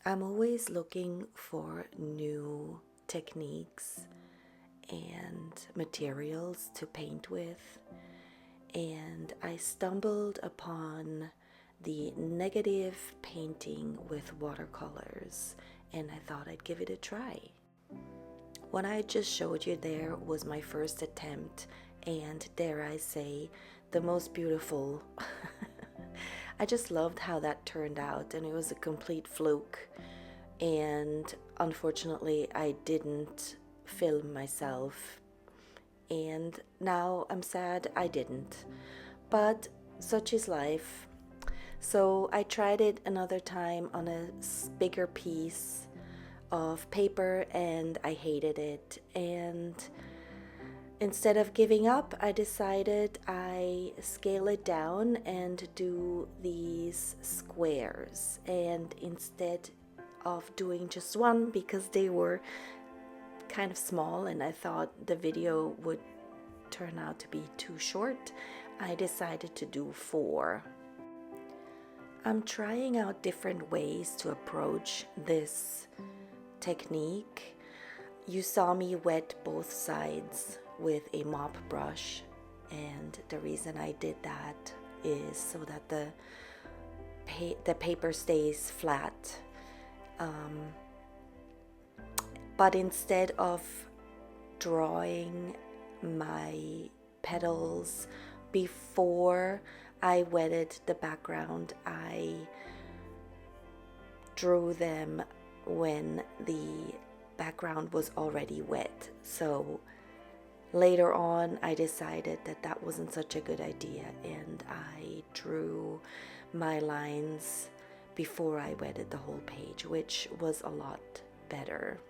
I'm always looking for new techniques and materials to paint with, and I stumbled upon the negative painting with watercolors, and I thought I'd give it a try. What I just showed you there was my first attempt, and dare I say, the most beautiful. I just loved how that turned out, and it was a complete fluke. And unfortunately, I didn't film myself, and now I'm sad I didn't. But such is life. So I tried it another time on a bigger piece of paper, and I hated it. And instead of giving up, I decided I scale it down and do these squares. And instead of doing just one, because they were kind of small and I thought the video would turn out to be too short, I decided to do 4. I'm trying out different ways to approach this technique. You saw me wet both sides with a mop brush, and the reason I did that is so that the paper stays flat. But instead of drawing my petals before I wetted the background, I drew them when the background was already wet. So later on I decided that that wasn't such a good idea, and I drew my lines before I wetted the whole page, which was a lot better.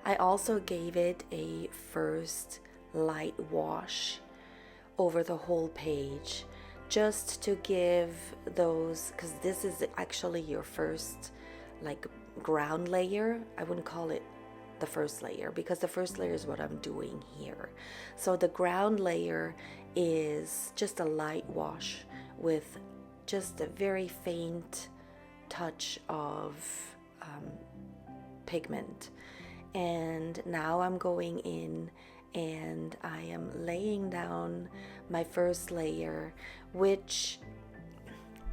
I also gave it a first light wash over the whole page, just to give those, because this is actually your first like ground layer. I wouldn't call it the first layer, because the first layer is what I'm doing here. So the ground layer is just a light wash with just a very faint touch of pigment. And now I'm going in and I am laying down my first layer, which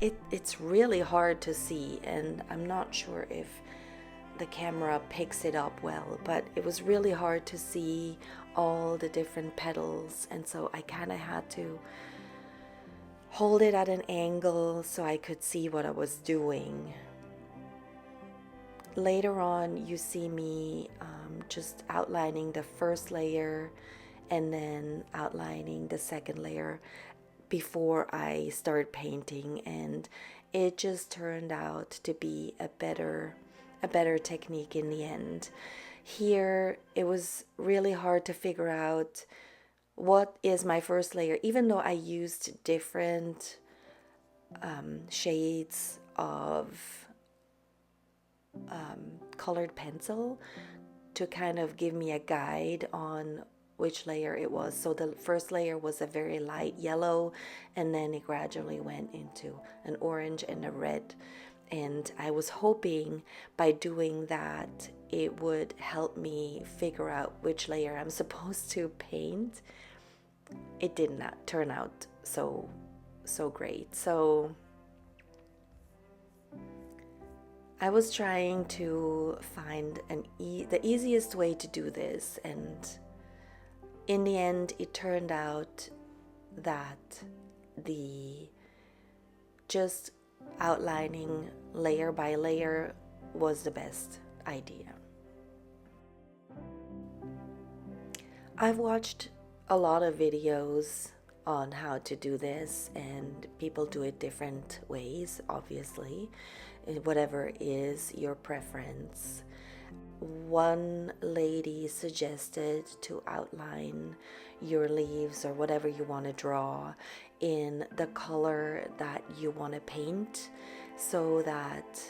it's really hard to see, and I'm not sure if the camera picks it up well, but it was really hard to see all the different petals, and so I kind of had to hold it at an angle so I could see what I was doing. Later on, you see me just outlining the first layer and then outlining the second layer before I start painting, and it just turned out to be a better technique in the end. Here, it was really hard to figure out what is my first layer, even though I used different shades of colored pencil to kind of give me a guide on which layer it was. So the first layer was a very light yellow, and then it gradually went into an orange and a red. And I was hoping by doing that it would help me figure out which layer I'm supposed to paint. It did not turn out so great. So I was trying to find the easiest way to do this, and in the end it turned out that the just outlining layer by layer was the best idea. I've watched a lot of videos on how to do this, and people do it different ways, obviously, whatever is your preference. One lady suggested to outline your leaves or whatever you want to draw in the color that you want to paint, so that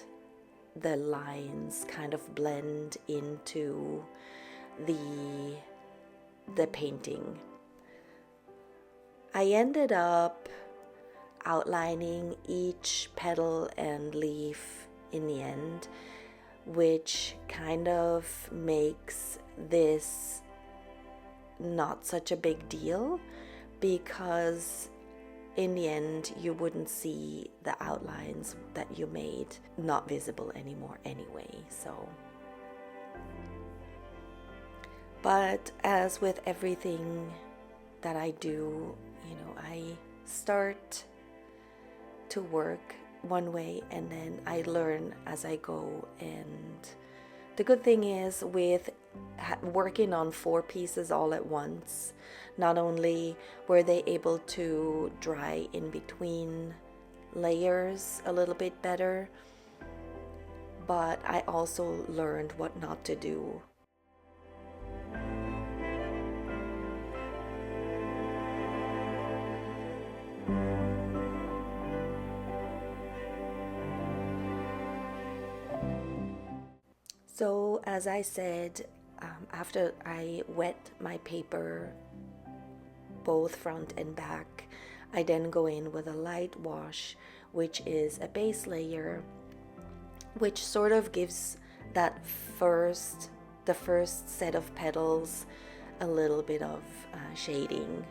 the lines kind of blend into the painting. I ended up outlining each petal and leaf in the end, which kind of makes this not such a big deal, because in the end you wouldn't see the outlines that you made not visible anymore anyway. So, but as with everything that I do, I start to work one way and then I learn as I go. And the good thing is, with working on 4 pieces all at once, not only were they able to dry in between layers a little bit better, but I also learned what not to do. So as I said, after I wet my paper, both front and back, I then go in with a light wash, which is a base layer, which sort of gives the first set of petals a little bit of shading.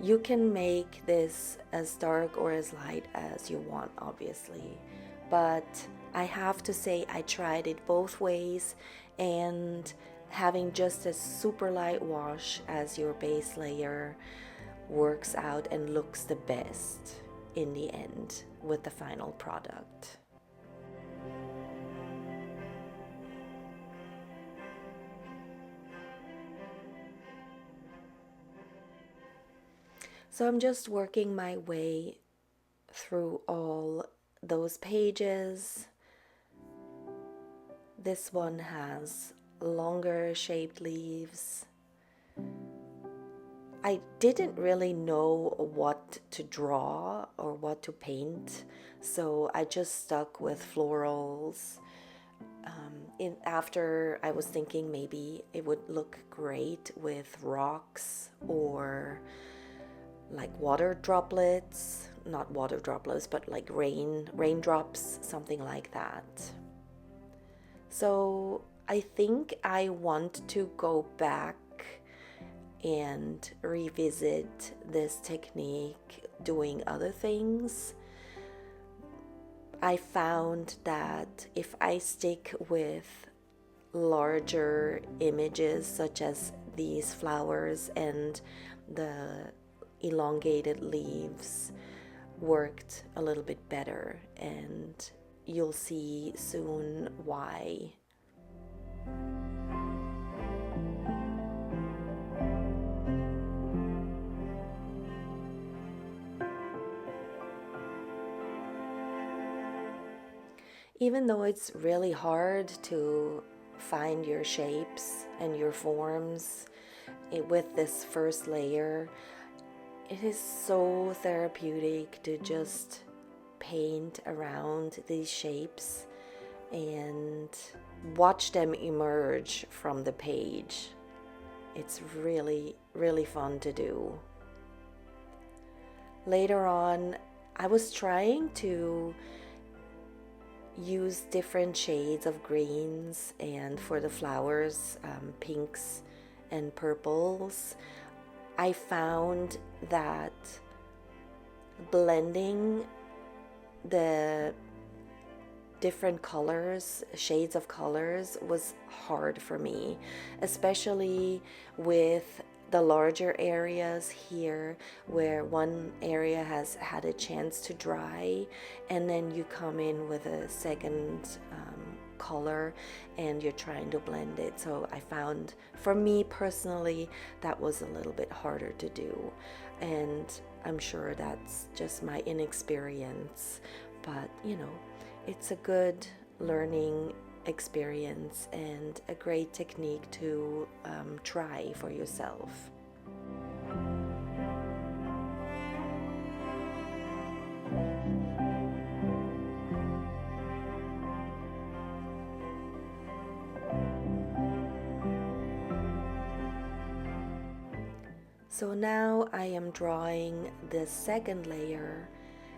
You can make this as dark or as light as you want, obviously, but I have to say I tried it both ways, and having just a super light wash as your base layer works out and looks the best in the end with the final product. So I'm just working my way through all those pages. This one has longer shaped leaves. I didn't really know what to draw or what to paint, so I just stuck with florals. After I was thinking maybe it would look great with rocks or like water droplets, not water droplets, but like raindrops, something like that. So I think I want to go back and revisit this technique doing other things. I found that if I stick with larger images such as these flowers and the elongated leaves worked a little bit better, and you'll see soon why. Even though it's really hard to find your shapes and your forms with this first layer, it is so therapeutic to just paint around these shapes and watch them emerge from the page. It's really, really fun to do. Later on, I was trying to use different shades of greens, and for the flowers, pinks and purples. I found that blending the different colors, shades of colors, was hard for me, especially with the larger areas here where one area has had a chance to dry, and then you come in with a second color and you're trying to blend it. So I found, for me personally, that was a little bit harder to do, and I'm sure that's just my inexperience, but it's a good learning experience and a great technique to try for yourself. So now I am drawing the second layer,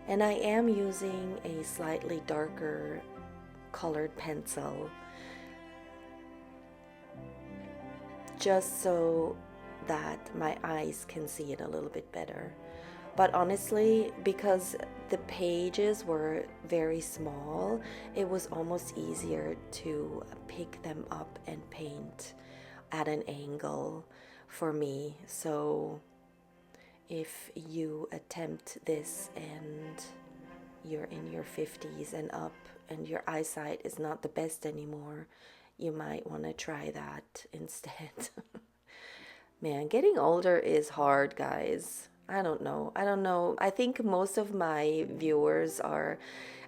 and I am using a slightly darker colored pencil, just so that my eyes can see it a little bit better. But honestly, because the pages were very small, it was almost easier to pick them up and paint at an angle for me. So if you attempt this and you're in your 50s and up and your eyesight is not the best anymore, you might want to try that instead. Man, getting older is hard, guys. I don't know. I think most of my viewers are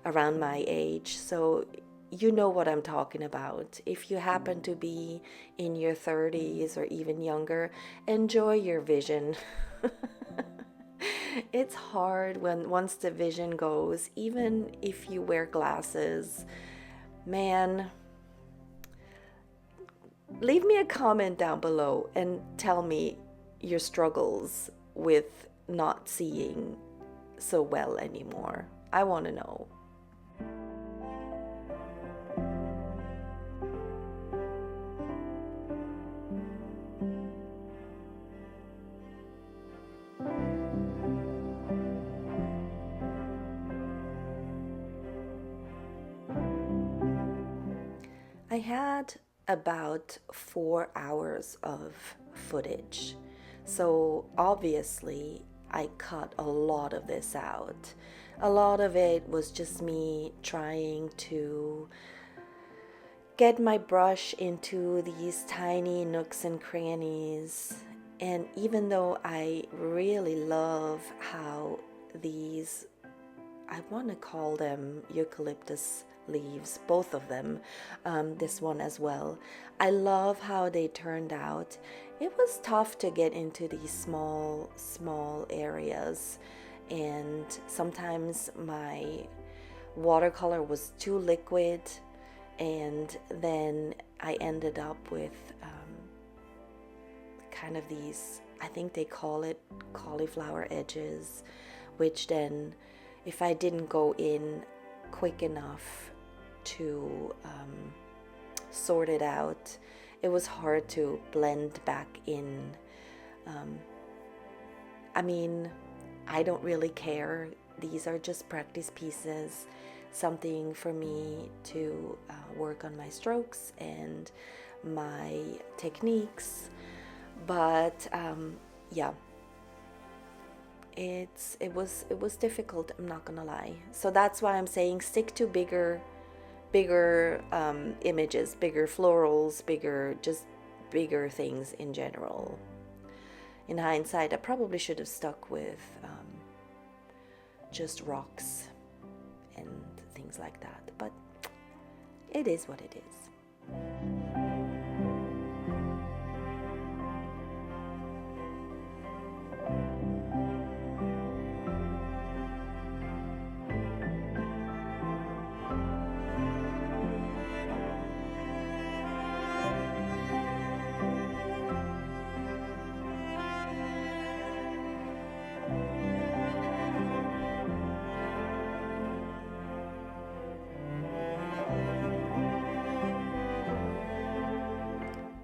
around my age, so you know what I'm talking about. If you happen to be in your 30s or even younger, enjoy your vision. It's hard when once the vision goes, even if you wear glasses. Man, leave me a comment down below and tell me your struggles with not seeing so well anymore. I want to know. I had about 4 hours of footage, so obviously I cut a lot of this out. A lot of it was just me trying to get my brush into these tiny nooks and crannies. And even though I really love how these, I want to call them eucalyptus leaves, both of them, this one as well. I love how they turned out. It was tough to get into these small areas, and sometimes my watercolor was too liquid, and then I ended up with kind of these, I think they call it cauliflower edges, which then if I didn't go in quick enough to sort it out, it was hard to blend back in. I mean, I don't really care. These are just practice pieces, something for me to work on my strokes and my techniques. But yeah, it was difficult, I'm not gonna lie. So that's why I'm saying stick to bigger images, bigger florals, bigger things in general. In hindsight, I probably should have stuck with just rocks and things like that, but it is what it is.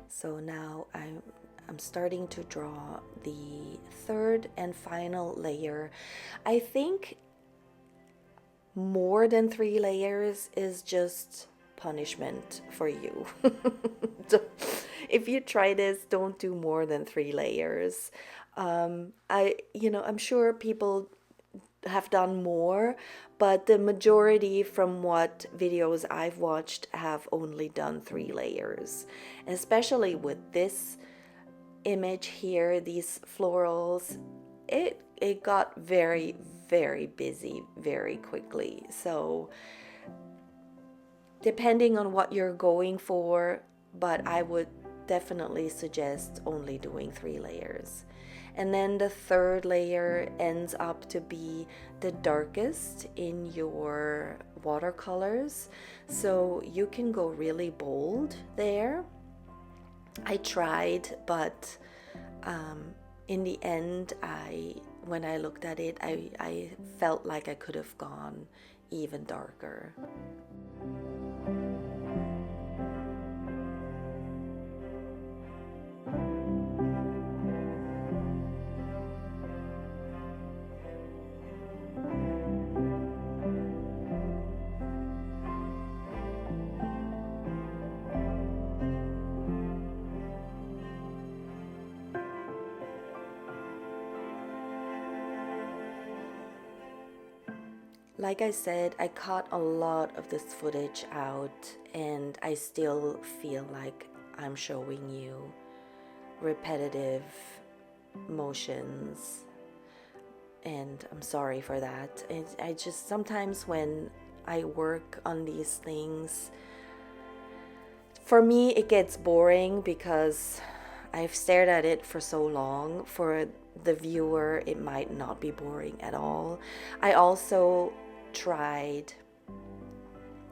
So now I'm starting to draw the third and final layer. I think more than 3 layers is just punishment for you. If you try this, don't do more than 3 layers. I'm sure people have done more, but the majority from what videos I've watched have only done 3 layers. And especially with this image here, these florals, it got very, very busy very quickly. So depending on what you're going for, but I would definitely suggest only doing 3 layers. And then the third layer ends up to be the darkest in your watercolors. So you can go really bold there. I tried, but in the end, when I looked at it, I felt like I could have gone even darker. Like I said, I cut a lot of this footage out, and I still feel like I'm showing you repetitive motions, and I'm sorry for that. I just sometimes when I work on these things, for me it gets boring because I've stared at it for so long. For the viewer, it might not be boring at all. I also tried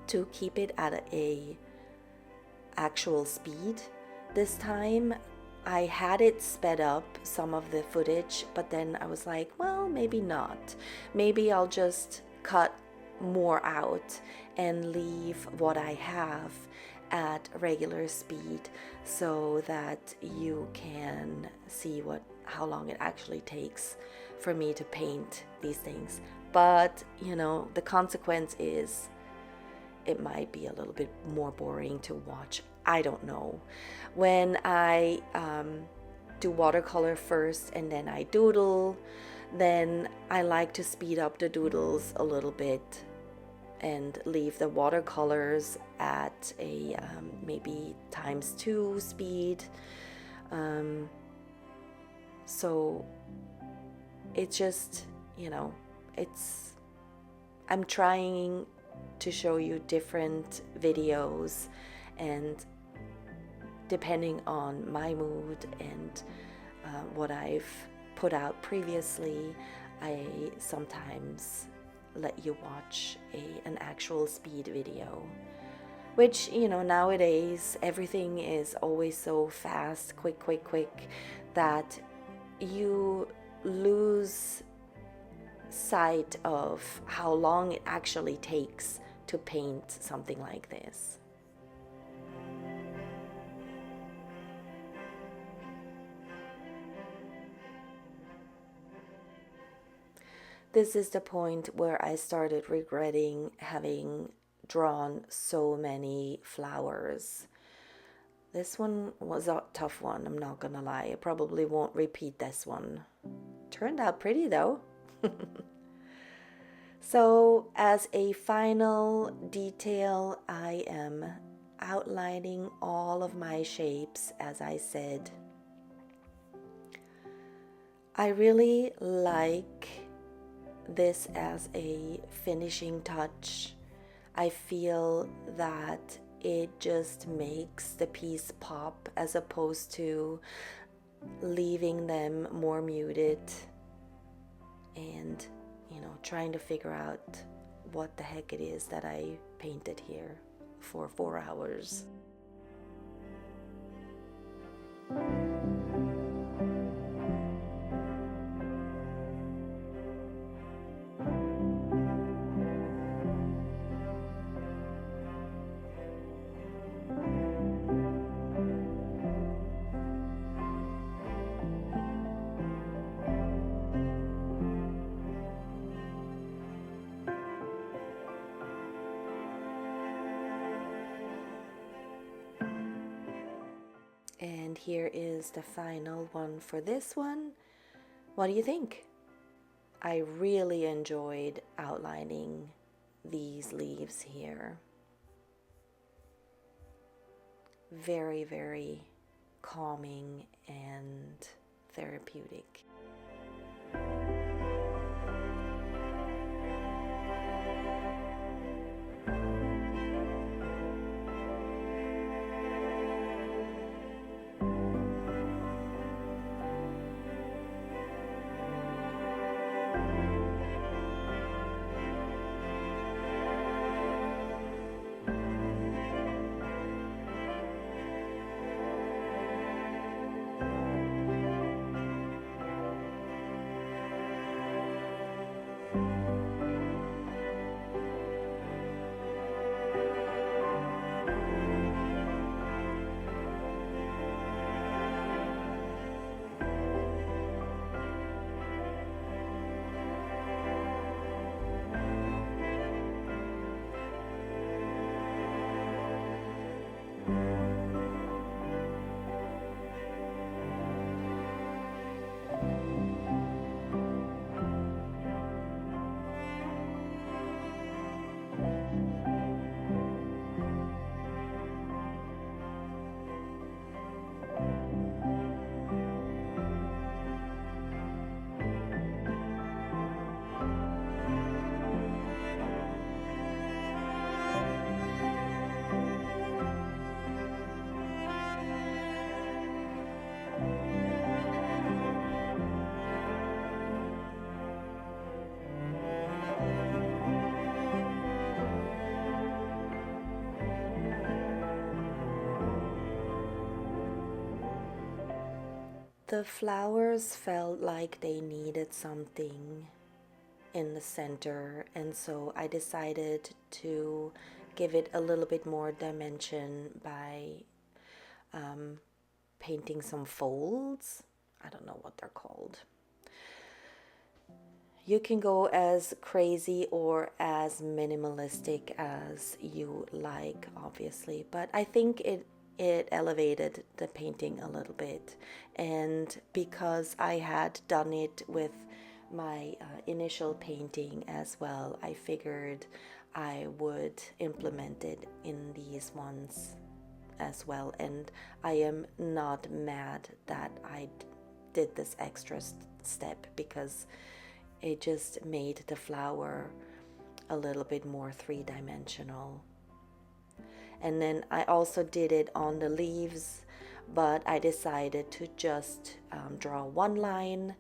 to keep it at a actual speed this time. I had it sped up, some of the footage, but then I was like, well, maybe not. Maybe I'll just cut more out and leave what I have at regular speed so that you can see how long it actually takes for me to paint these things. But, you know, the consequence is it might be a little bit more boring to watch. I don't know. When I do watercolor first and then I doodle, then I like to speed up the doodles a little bit and leave the watercolors at a maybe ×2 speed. So it's just, you know, I'm trying to show you different videos, and depending on my mood and what I've put out previously, I sometimes let you watch an actual speed video, which, you know, nowadays everything is always so fast, quick, that you lose sight of how long it actually takes to paint something like this. This is the point where I started regretting having drawn so many flowers. This one was a tough one, I'm not gonna lie. I probably won't repeat this one. Turned out pretty though. So as a final detail, I am outlining all of my shapes, as I said. I really like this as a finishing touch. I feel that it just makes the piece pop as opposed to leaving them more muted and, you know, trying to figure out what the heck it is that I painted here for 4 hours. And here is the final one for this one. What do you think? I really enjoyed outlining these leaves here. Very, very calming and therapeutic. The flowers felt like they needed something in the center, and so I decided to give it a little bit more dimension by painting some folds. I don't know what they're called. You can go as crazy or as minimalistic as you like, obviously, but I think it elevated the painting a little bit. And because I had done it with my initial painting as well, I figured I would implement it in these ones as well. And I am not mad that I did this extra step, because it just made the flower a little bit more three-dimensional. And then I also did it on the leaves, but I decided to just draw one line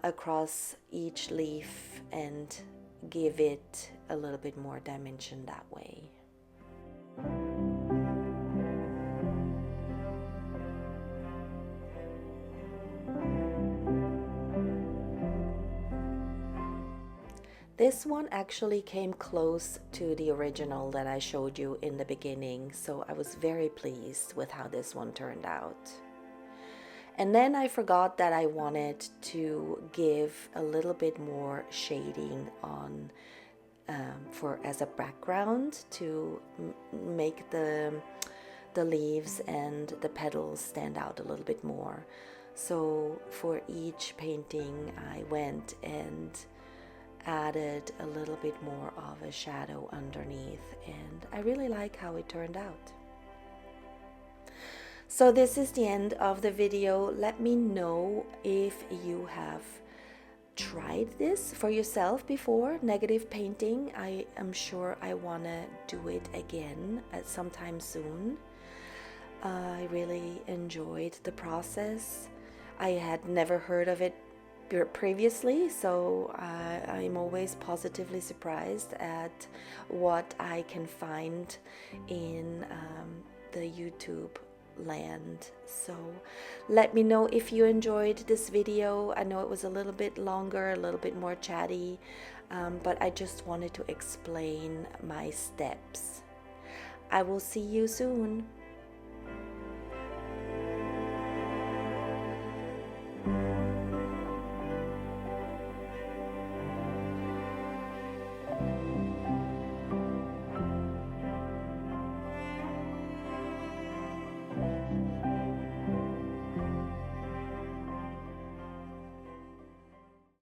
across each leaf and give it a little bit more dimension that way. This one actually came close to the original that I showed you in the beginning, so I was very pleased with how this one turned out. And then I forgot that I wanted to give a little bit more shading on as a background to make the leaves and the petals stand out a little bit more. So for each painting I went and added a little bit more of a shadow underneath, and I really like how it turned out. So this is the end of the video. Let me know if you have tried this for yourself before, negative painting. I am sure I want to do it again at sometime soon. I really enjoyed the process. I had never heard of it previously, so I'm always positively surprised at what I can find in the YouTube land. So let me know if you enjoyed this video. I know it was a little bit longer, a little bit more chatty, but I just wanted to explain my steps. I will see you soon.